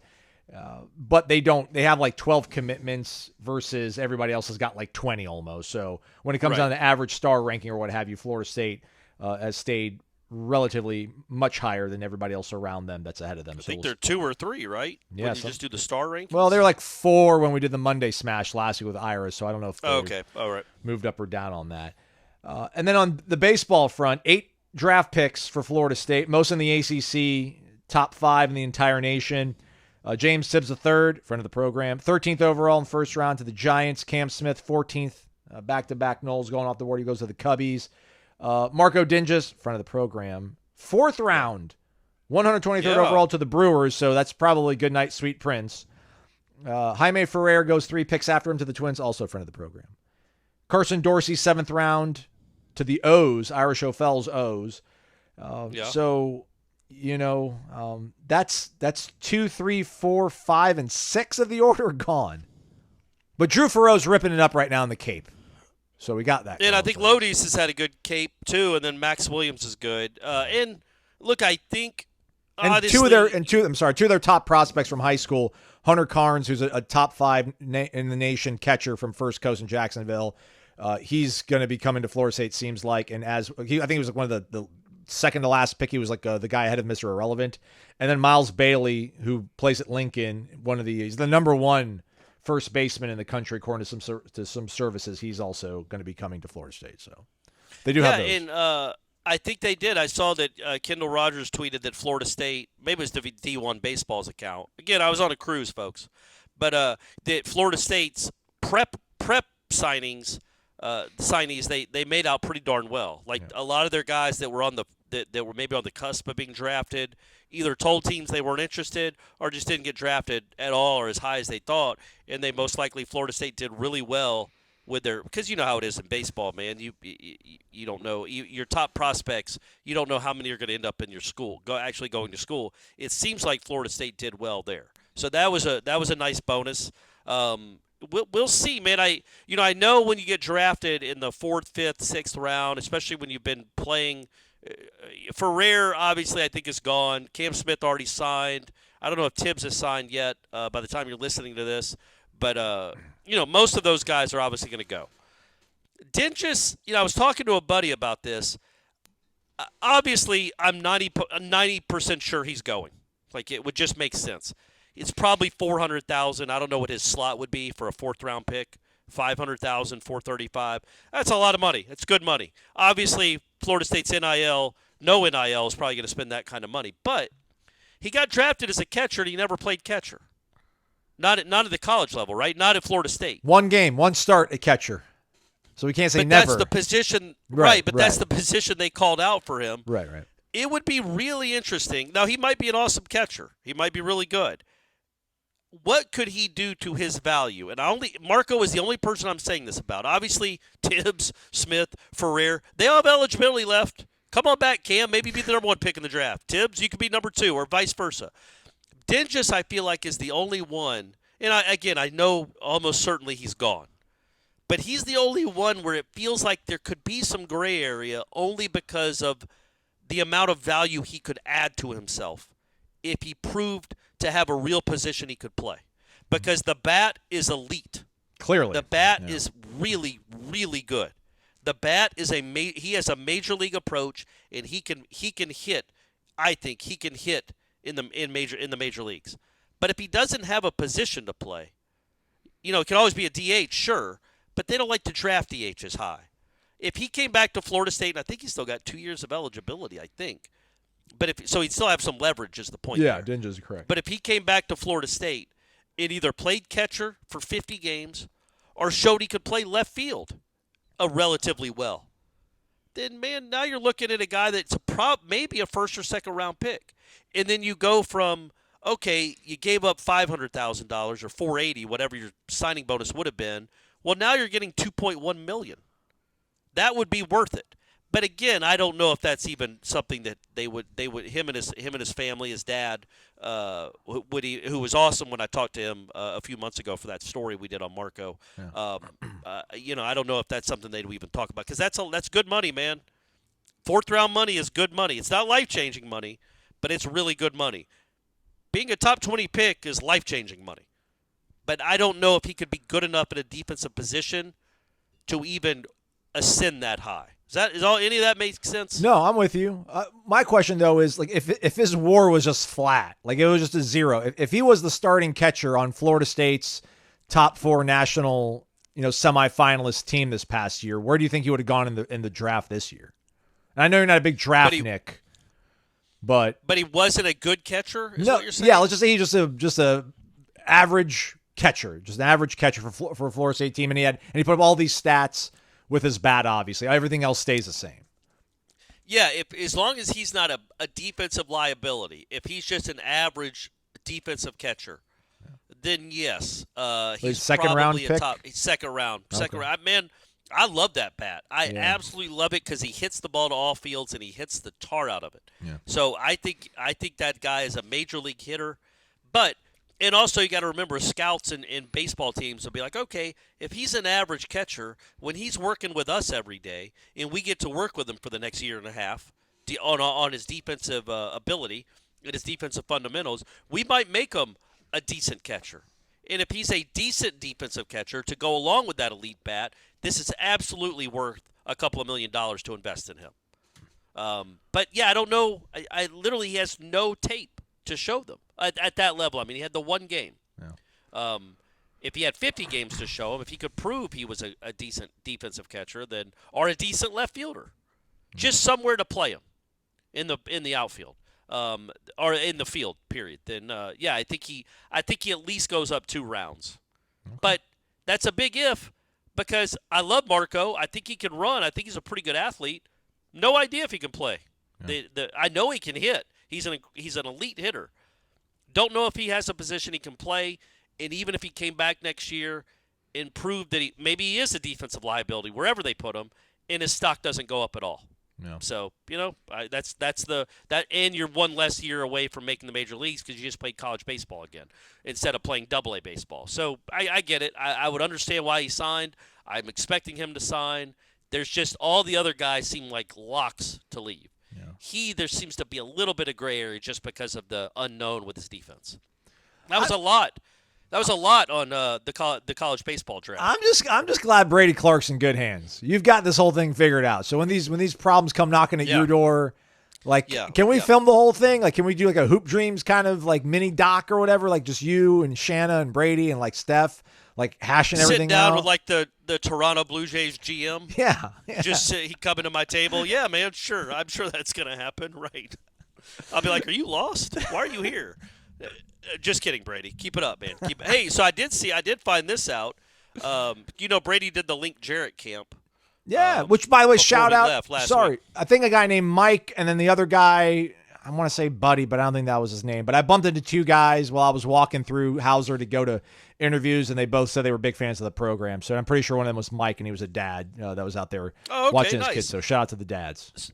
But they have like 12 commitments versus everybody else has got like 20 almost. So when it comes down to average star ranking or what have you, Florida State has stayed relatively much higher than everybody else around them that's ahead of them. I think they're 2 or 3, right? Yeah. When you just do the star rankings? Well, they're like 4 when we did the Monday Smash last week with Iris, so I don't know if they okay. All right. moved up or down on that. And then on the baseball front, 8 draft picks for Florida State, most in the ACC, top 5 in the entire nation. James Tibbs III, friend of the program, 13th overall in the first round to the Giants. Cam Smith, 14th, back-to-back Noles going off the board. He goes to the Cubbies. Marco Dinges, front of the program, 4th round, 123rd overall to the Brewers, so that's probably good night, sweet prince. Jaime Ferrer goes 3 picks after him to the Twins, also front of the program. Carson Dorsey, 7th round to the O's, Irish O'Fell's O's. So, that's 2, 3, 4, 5, and 6 of the order gone. But Drew Farrow's ripping it up right now in the Cape. So we got that. And I think Lodi's has had a good Cape too, and then Max Williams is good. And look, I think two of their top prospects from high school, Hunter Carnes, who's a top 5 in the nation catcher from First Coast in Jacksonville. He's going to be coming to Florida State, seems like, and I think he was one of the second to last pick. He was like the guy ahead of Mr. Irrelevant, and then Miles Bailey, who plays at Lincoln, he's the number 1 first baseman in the country, according to some services. He's also going to be coming to Florida State. So they do have those. And I think they did. I saw that Kendall Rogers tweeted that Florida State, maybe it was the D1 Baseball's account. Again, I was on a cruise, folks. But that Florida State's prep signees, they made out pretty darn well. A lot of their guys that were that were maybe on the cusp of being drafted either told teams they weren't interested or just didn't get drafted at all or as high as they thought, and they most likely Florida State did really well with their, because you know how it is in baseball, man. You don't know your top prospects. You don't know how many are going to end up in your school, actually going to school. It seems like Florida State did well there, so that was a nice bonus. We'll see, man. I know when you get drafted in the 4th, 5th, 6th round, especially when you've been playing. Ferrer, obviously, I think is gone. Cam Smith already signed. I don't know if Tibbs has signed yet by the time you're listening to this. But, most of those guys are obviously going to go. Dinges, I was talking to a buddy about this. Obviously, I'm 90% sure he's going. It would just make sense. It's probably $400,000. I don't know what his slot would be for a 4th-round pick. $500,000, $435,000. That's a lot of money. It's good money. Obviously, Florida State's NIL, no NIL is probably going to spend that kind of money. But he got drafted as a catcher, and he never played catcher. Not at the college level, right? Not at Florida State. 1 game, 1 start at catcher. So we can't say but never. That's the position, right? But that's the position they called out for him. Right. It would be really interesting. Now, he might be an awesome catcher. He might be really good. What could he do to his value? And Marco is the only person I'm saying this about. Obviously, Tibbs, Smith, Ferrer, they all have eligibility left. Come on back, Cam. Maybe be the number 1 pick in the draft. Tibbs, you could be number 2 or vice versa. Dingus, I feel like, is the only one. And I know almost certainly he's gone. But he's the only one where it feels like there could be some gray area only because of the amount of value he could add to himself if he proved to have a real position he could play. Because the bat is elite. Clearly. The bat is really, really good. The bat is he has a major league approach, and he can hit. I think he can hit in the major leagues. But if he doesn't have a position to play, it can always be a DH, sure, but they don't like to draft DHs high. If he came back to Florida State, and I think he's still got 2 years of eligibility, I think. But so he'd still have some leverage is the point. Yeah, there. Dingus is correct. But if he came back to Florida State and either played catcher for 50 games or showed he could play left field relatively well, then, man, now you're looking at a guy that's maybe a first or second round pick. And then you go from, okay, you gave up $500,000 or $480,000, whatever your signing bonus would have been. Well, now you're getting $2.1 million. That would be worth it. But again, I don't know if that's even something that they would him and his family, his dad, who was awesome when I talked to him a few months ago for that story we did on Marco. Yeah. I don't know if that's something they'd even talk about because that's good money, man. 4th round money is good money. It's not life-changing money, but it's really good money. Being a top 20 pick is life-changing money. But I don't know if he could be good enough in a defensive position to even ascend that high. Any of that make sense? No, I'm with you. My question though is like if his WAR was just flat, like it was just a 0. If he was the starting catcher on Florida State's top 4 national, semifinalist team this past year, where do you think he would have gone in the draft this year? And I know you're not a big draft Nick, but he wasn't a good catcher. Is no, what you're saying? Yeah, let's just say he's just a average catcher, just an average catcher for a Florida State team, and he put up all these stats. With his bat, obviously. Everything else stays the same. Yeah, as long as he's not a defensive liability, if he's just an average defensive catcher, then yes, he's second round probably pick? a top second round. Man, I love that bat. I absolutely love it because he hits the ball to all fields and he hits the tar out of it. Yeah. So I think that guy is a major league hitter, and also you got to remember, scouts and baseball teams will be like, okay, if he's an average catcher, when he's working with us every day, and we get to work with him for the next year and a half on his defensive ability and his defensive fundamentals, we might make him a decent catcher. And if he's a decent defensive catcher to go along with that elite bat, this is absolutely worth a couple of $1 million to invest in him. But yeah, I don't know. I literally he has no tape to show them at that level. I mean, he had the one game. Yeah. If he had 50 games to show him, if he could prove he was a decent defensive catcher, or a decent left fielder, just somewhere to play him in the outfield, or in the field, period. Then I think he at least goes up 2 rounds. Okay. But that's a big if because I love Marco. I think he can run. I think he's a pretty good athlete. No idea if he can play. Yeah. I know he can hit. He's an elite hitter. Don't know if he has a position he can play, and even if he came back next year and proved that maybe he is a defensive liability wherever they put him, and his stock doesn't go up at all. No. So and you're one less year away from making the major leagues because you just played college baseball again instead of playing AA baseball. So I get it. I would understand why he signed. I'm expecting him to sign. There's just all the other guys seem like locks to leave. Yeah. There seems to be a little bit of gray area just because of the unknown with his defense. That was a lot. That was a lot on the college baseball draft. I'm just glad Brady Clark's in good hands. You've got this whole thing figured out. So when these problems come knocking at your door, can we film the whole thing? Like, can we do like a Hoop Dreams kind of like mini doc or whatever? Like just you and Shanna and Brady and like Steph, like hashing everything out. Sit down with like the Toronto Blue Jays GM. Yeah. Just he coming to my table. Yeah, man, sure. I'm sure that's gonna happen. Right. I'll be like, are you lost? Why are you here? Just kidding, Brady. Keep it up, man. Hey, so I did find this out. Brady did the Link Jarrett camp. Yeah, which, by the way, shout out. Sorry, I think a guy named Mike, and then the other guy, I want to say Buddy, but I don't think that was his name. But I bumped into two guys while I was walking through Hauser to go to interviews, and they both said they were big fans of the program. So I'm pretty sure one of them was Mike, and he was a dad that was out there watching his kids. So shout out to the dads.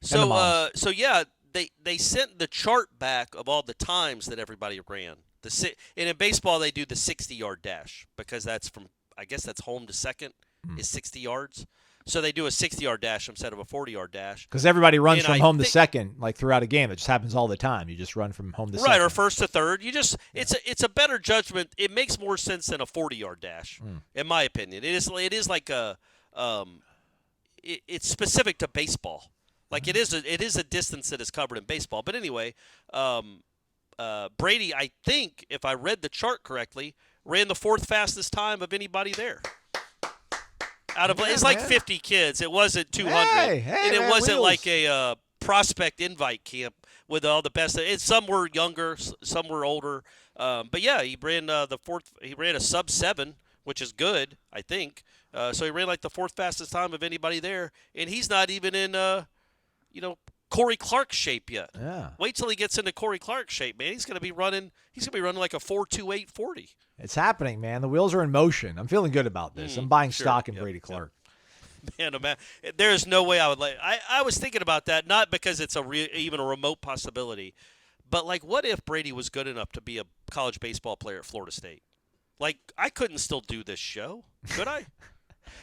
So yeah, they sent the chart back of all the times that everybody ran. And in baseball, they do the 60-yard dash because that's from, I guess that's home to second is 60 yards. So they do a 60-yard dash instead of a 40-yard dash. Because everybody runs from home to second, like throughout a game. It just happens all the time. You just run from home to second. Right, or first to third. It's a better judgment. It makes more sense than a 40-yard dash, in my opinion. It is like a it's specific to baseball. Like it is a distance that is covered in baseball. But anyway, Brady, I think, if I read the chart correctly, ran the fourth fastest time of anybody there. It's like 50 kids. It wasn't 200, and it wasn't like a prospect invite camp with all the best. Some were younger, some were older. But yeah, he ran the fourth. He ran a sub-7, which is good, I think. So he ran like the fourth fastest time of anybody there, and he's not even in Corey Clark shape yet. Yeah. Wait till he gets into Corey Clark shape, man. He's gonna be running like a 4.2840. It's happening, man. The wheels are in motion. I'm feeling good about this. I'm buying stock in Brady Clark. Man, oh man, there is no way I would like. I was thinking about that, not because it's even a remote possibility, but like, what if Brady was good enough to be a college baseball player at Florida State? Like, I couldn't still do this show, could I?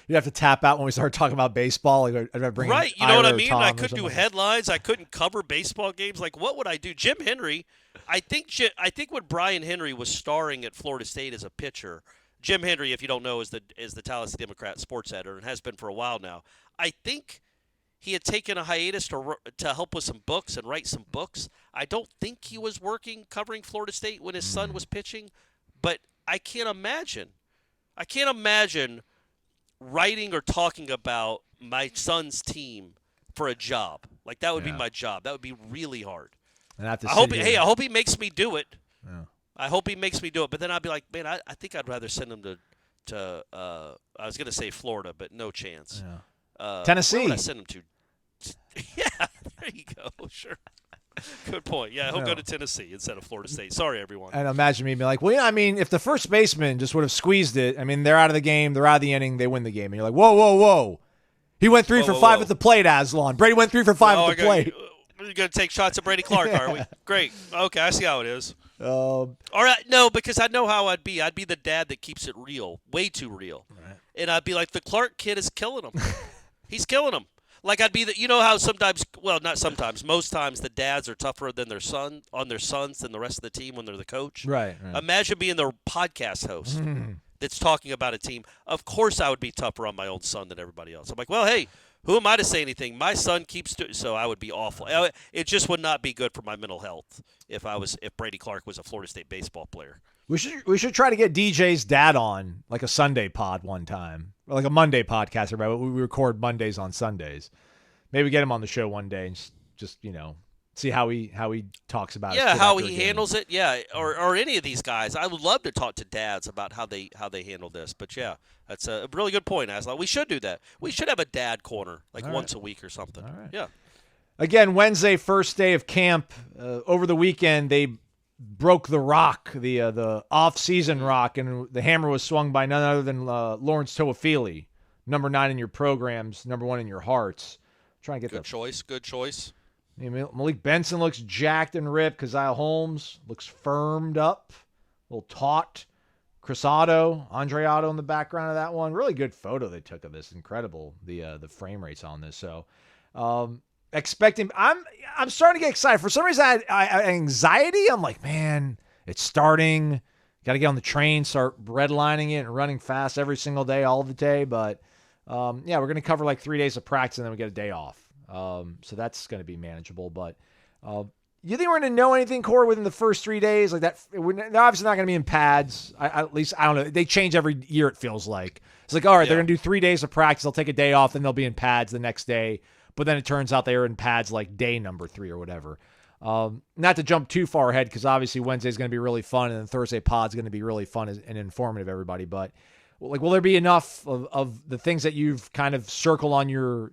You have to tap out when we start talking about baseball. Right, you know what I mean? I couldn't do headlines. I couldn't cover baseball games. Like, what would I do? Jim Henry, I think when Brian Henry was starring at Florida State as a pitcher, Jim Henry, if you don't know, is the Tallahassee Democrat sports editor and has been for a while now. I think he had taken a hiatus to help with some books and write some books. I don't think he was working covering Florida State when his son was pitching, but I can't imagine writing or talking about my son's team for a job. Like, that would be my job. That would be really hard. And I hope he makes me do it. Yeah. I hope he makes me do it. But then I'd be like, man, I think I'd rather send him to I was going to say Florida, but no chance. Yeah. Tennessee. Where would I send him to? Yeah, there you go. Sure. Good point. Yeah, he'll go to Tennessee instead of Florida State. Sorry, everyone. And imagine me being like, well, yeah, I mean, if the first baseman just would have squeezed it, I mean, they're out of the game, they're out of the inning, they win the game. And you're like, whoa. He went 3 for 5 at the plate, Aslan. Brady went 3 for 5 at the plate. We're going to take shots at Brady Clark, are we? Great. Okay, I see how it is. All right, no, because I know how I'd be. I'd be the dad that keeps it real, way too real. Right. And I'd be like, the Clark kid is killing him. He's killing him. Like, I'd be how sometimes, well, not sometimes, most times the dads are tougher than their sons than the rest of the team when they're the coach. Right. Imagine being the podcast host that's talking about a team. Of course I would be tougher on my own son than everybody else. I'm like, well, hey, who am I to say anything? My son keeps doing, so I would be awful. It just would not be good for my mental health if Brady Clark was a Florida State baseball player. We should try to get DJ's dad on, like a Sunday pod one time, or like a Monday podcast. Right? We record Mondays on Sundays. Maybe get him on the show one day and just see how he talks about it. Yeah, how he handles it. Yeah, or any of these guys. I would love to talk to dads about how they handle this. But yeah, that's a really good point, Aslan. We should do that. We should have a dad corner once a week or something. All right. Yeah. Again, Wednesday, first day of camp. Over the weekend, they broke the rock, the off-season rock, and the hammer was swung by none other than Lawrence Toafili, number 9 in your programs, number 1 in your hearts. Try and get good choice. Malik Benson looks jacked and ripped. Keziah Holmes looks firmed up, a little taut. Chris Otto, Andre Otto in the background of that one. Really good photo they took of this. Incredible, the frame rates on this. So, expecting. I'm starting to get excited. For some reason, I had anxiety. I'm like, man, it's starting. Got to get on the train, start redlining it and running fast every single day, all the day. But we're going to cover like 3 days of practice and then we get a day off. So that's going to be manageable. But you think we're going to know anything, Corey, within the first 3 days? Like that, they're obviously not going to be in pads. At least, I don't know. They change every year, it feels like. It's like, all right, they're going to do 3 days of practice. They'll take a day off, then they'll be in pads the next day. But then it turns out they were in pads like day number 3 or whatever. Not to jump too far ahead, because obviously Wednesday is going to be really fun, and then Thursday pod's going to be really fun and informative, everybody. But will there be enough of the things that you've kind of circled on your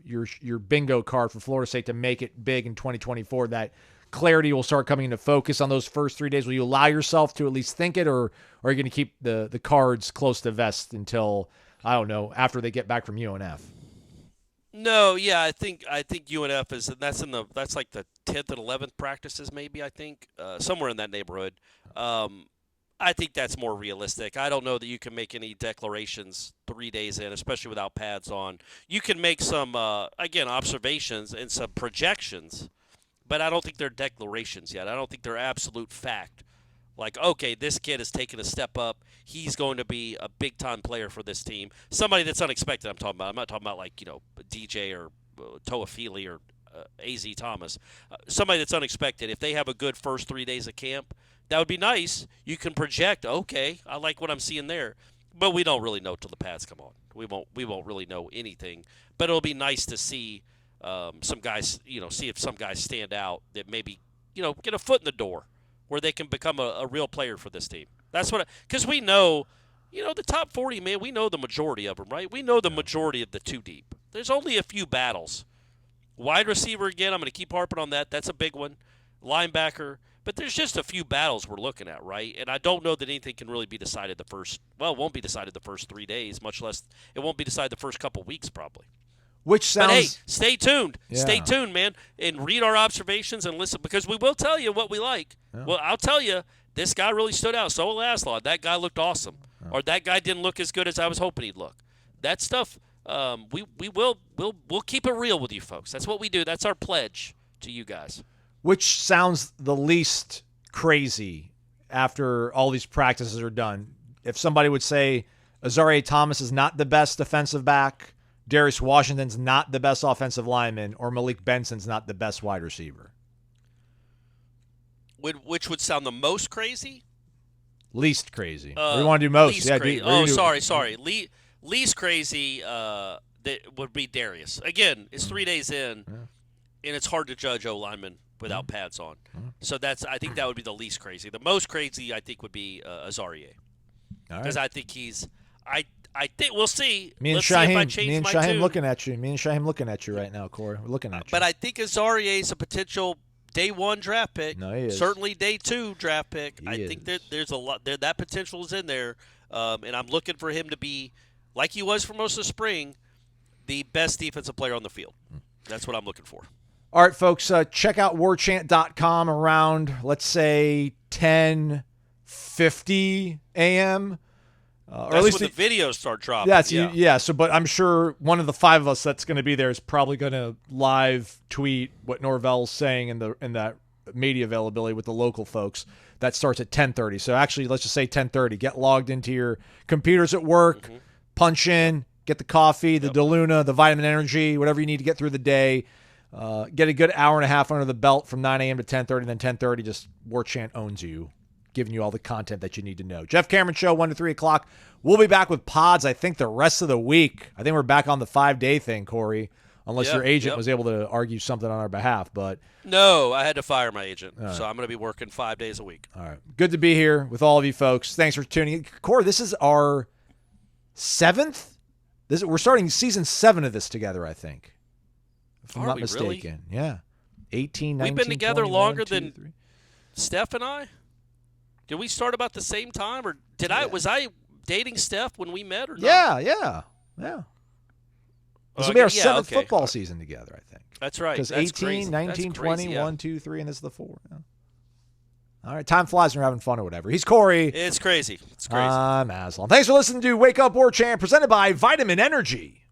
bingo card for Florida State to make it big in 2024 that clarity will start coming into focus on those first 3 days? Will you allow yourself to at least think it, or are you going to keep the cards close to vest until, I don't know, after they get back from UNF? No, yeah, I think UNF that's like the 10th and 11th practices, maybe. I think somewhere in that neighborhood. I think that's more realistic. I don't know that you can make any declarations 3 days in, especially without pads on. You can make some observations and some projections, but I don't think they're declarations yet. I don't think they're absolute fact. Like, okay, this kid has taken a step up. He's going to be a big-time player for this team. Somebody that's unexpected, I'm talking about. I'm not talking about, like, DJ or Toafili or A.Z. Thomas. Somebody that's unexpected. If they have a good first 3 days of camp, that would be nice. You can project, okay, I like what I'm seeing there. But we don't really know till the pads come on. We won't really know anything. But it'll be nice to see some guys, see if some guys stand out that maybe, get a foot in the door, where they can become a real player for this team. That's what, because we know, the top 40, man, we know the majority of them, right? We know the majority of the two deep. There's only a few battles. Wide receiver, again, I'm going to keep harping on that. That's a big one. Linebacker. But there's just a few battles we're looking at, right? And I don't know that anything can really be decided it won't be decided the first 3 days, much less it won't be decided the first couple weeks probably. Which sounds... But hey, stay tuned. Yeah. Stay tuned, man, and read our observations and listen, because we will tell you what we like. Yeah. Well, I'll tell you, this guy really stood out. So will Aslaw. That guy looked awesome. Yeah. Or that guy didn't look as good as I was hoping he'd look. That stuff, we'll keep it real with you folks. That's what we do. That's our pledge to you guys. Which sounds the least crazy after all these practices are done? If somebody would say Azareye'h Thomas is not the best defensive back, Darius Washington's not the best offensive lineman, or Malik Benson's not the best wide receiver. Which would sound the most crazy? Least crazy. We want to do most. Least crazy. Sorry. Least crazy that would be Darius. Again, it's 3 days in, and it's hard to judge O-linemen without pads on. So I think that would be the least crazy. The most crazy, I think, would be Azareye'h. Because I think I think we'll see. Me and Shaheem looking at you. Me and Shaheem looking at you right now, Corey. We're looking at you. But I think Azareye'h is a potential day 1 draft pick. No, he is. Certainly day 2 draft pick. I think there's a lot there. That potential is in there, and I'm looking for him to be, like he was for most of the spring, the best defensive player on the field. That's what I'm looking for. All right, folks, check out warchant.com around, let's say, 10:50 a.m. Or at least when the videos start dropping. But I'm sure one of the 5 of us that's going to be there is probably going to live tweet what Norvell's saying in that media availability with the local folks. That starts at 10:30. So actually, let's just say 10:30. Get logged into your computers at work, punch in, get the coffee, the DeLuna, the vitamin energy, whatever you need to get through the day. Get a good hour and a half under the belt from 9 a.m. to 10:30. Then 10:30, just Warchant owns you, giving you all the content that you need to know. Jeff Cameron Show, 1 to 3 o'clock. We'll be back with pods, I think, the rest of the week. I think we're back on the 5-day thing, Corey, unless your agent was able to argue something on our behalf. But no, I had to fire my agent, so I'm going to be working 5 days a week. All right. Good to be here with all of you folks. Thanks for tuning in. Corey, this is our 7th? We're starting season 7 of this together, I think. If I'm not mistaken. Really? Yeah. 18, 19, We've been together 20, longer 1, 2, than 3. Steph and I? Did we start about the same time, or was I dating Steph when we met, or not? Yeah. This will be our 7th football season together, I think. That's right. Because That's 18, crazy. 19, That's 20, crazy, 1, 2, 3, and this is the 4. Yeah. All right, time flies when you're having fun or whatever. He's Corey. It's crazy. It's crazy. I'm Aslan. Thanks for listening to Wake Up Warchant, presented by Vitamin Energy.